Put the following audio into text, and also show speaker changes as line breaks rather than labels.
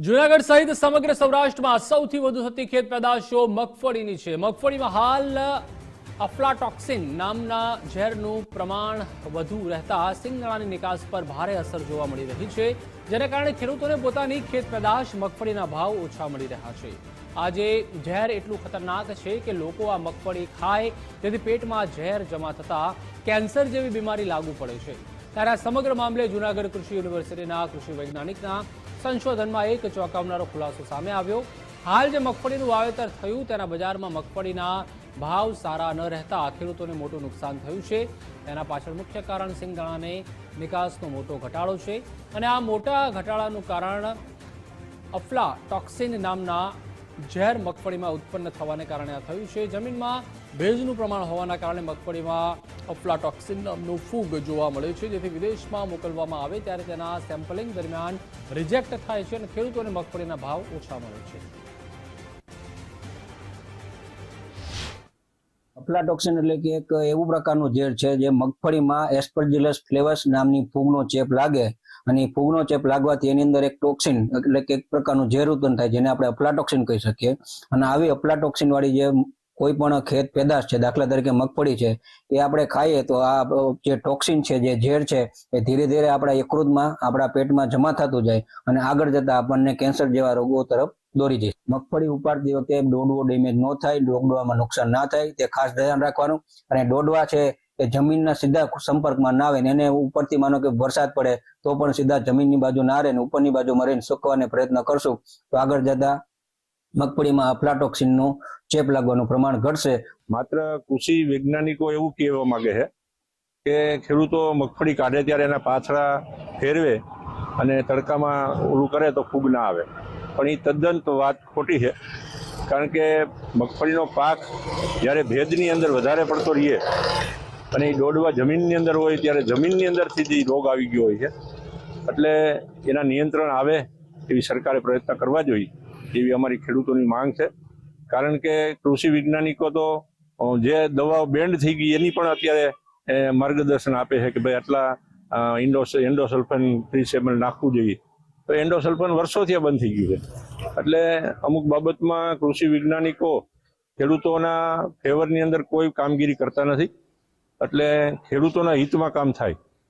જૂનાગઢ સહિત સમગ્ર સૌરાષ્ટ્રમાં સૌથી વધુ થતી ખેત પેદાશો મગફળીની છે। મગફળીમાં હાલ અફ્લાટોક્સિન નામના ઝેરનું પ્રમાણ વધુ રહેતા સિંગદાણાની નિકાસ પર ભારે અસર જોવા મળી રહી છે, જેના કારણે ખેડૂતોને પોતાની ખેત પેદાશ મગફળીના ભાવ ઓછા મળી રહ્યા છે। આજે ઝેર એટલું ખતરનાક છે કે લોકો આ મગફળી ખાય તેથી પેટમાં ઝેર જમા થતા કેન્સર જેવી બીમારી લાગુ પડે છે। ત્યારે આ સમગ્ર મામલે જૂનાગઢ કૃષિ યુનિવર્સિટીના કૃષિ વૈજ્ઞાનિકના સંશોધનમાં એક ચોંકાવનારો ખુલાસો સામે આવ્યો। હાલ જે મગફળીનું વાવેતર થયું તેના બજારમાં મગફળીના ભાવ સારા ન રહેતા ખેડૂતોને મોટું નુકસાન થયું છે। તેના પાછળ મુખ્ય કારણ સિંગદાણાની નિકાસનો મોટો ઘટાડો છે અને આ મોટા ઘટાડાનું કારણ અફ્લાટોક્સિન નામના ઝેર મગફળીમાં ઉત્પન્ન થવાને કારણે આ થયું છે। જમીનમાં ભેજનું પ્રમાણ હોવાના કારણે મગફળીમાં અફ્લાટોક્સિન નામનું ફૂગ જોવા મળે છે, જેથી વિદેશમાં મોકલવામાં આવે ત્યારે તેના સેમ્પલિંગ દરમિયાન રિજેક્ટ થાય છે અને ખેડૂતોને મગફળીના ભાવ ઓછા મળે છે।
અફ્લાટોક્સિન એટલે કે એક એવું પ્રકારનું ઝેર છે જે મગફળીમાં એસ્પરજીલસ ફ્લેવસ નામની ફૂગનો ચેપ લાગે અને ફૂગનો ચેપ લાગવાથી એની અંદર એક ટોક્સિન એટલે કે એક પ્રકારનું ઝેર ઉત્પન્ન થાય જેને આપણે અફ્લાટોક્સિન કહી શકીએ। અને આવી અફ્લાટોક્સિન વાળી જે કોઈ પણ ખેત પેદાશ છે, દાખલા તરીકે મગફળી છે, એ આપણે ખાઈએ તો આ જે ટોક્સિન છે, જે ઝેર છે, એ ધીરે ધીરે આપણા યકૃતમાં આપણા પેટમાં જમા થતું જાય અને આગળ જતા આપણને કેન્સર જેવા રોગો તરફ દોરી જાય। મગફળી ઉપાડતી વખતે ડોડવો ડેમેજ ન થાય, ડોડવામાં નુકસાન ના થાય તે ખાસ ધ્યાન રાખવાનું। અને ડોડવા છે એ જમીનના સીધા સંપર્કમાં ના આવે ને એને ઉપરથી માનો કે વરસાદ પડે તો પણ સીધા જમીનની બાજુ ના રહે ને ઉપરની બાજુમાં રહીને સુકવવાનો પ્રયત્ન કરશું તો આગળ જતા મગફળીમાં અફ્લાટોક્સિનનું ચેપ લાગવાનું પ્રમાણ ઘટશે।
માત્ર કૃષિ વૈજ્ઞાનિકો એવું કહેવા માંગે છે કે ખેડૂતો મગફળી કાઢે ત્યારે એના પાછળા ફેરવે અને તડકામાં ઓલું કરે તો ફૂગ ના આવે, પણ એ તદ્દન તો વાત ખોટી છે। કારણ કે મગફળીનો પાક જ્યારે ભેજની અંદર વધારે પડતો રહીએ અને એ ડોડવા જમીનની અંદર હોય ત્યારે જમીનની અંદરથી જ રોગ આવી ગયો હોય છે, એટલે એના નિયંત્રણ આવે એવી સરકારે પ્રયત્ન કરવા જોઈએ એવી અમારી ખેડૂતોની માંગ છે। કારણ કે કૃષિ વૈજ્ઞાનિકો તો જે દવાઓ બેન્ડ થઈ ગઈ એની પણ અત્યારે માર્ગદર્શન આપે છે કે ભાઈ આટલા એન્ડોસલ્ફાન ટ્રીસેબલ નાખવું જોઈએ, તો એન્ડોસલ્ફાન વર્ષોથી બંધ થઈ ગયું છે। એટલે અમુક બાબતમાં કૃષિ વૈજ્ઞાનિકો ખેડૂતોના ફેવરની અંદર કોઈ કામગીરી કરતા નથી, એટલે ખેડૂતોના હિતમાં કામ થાય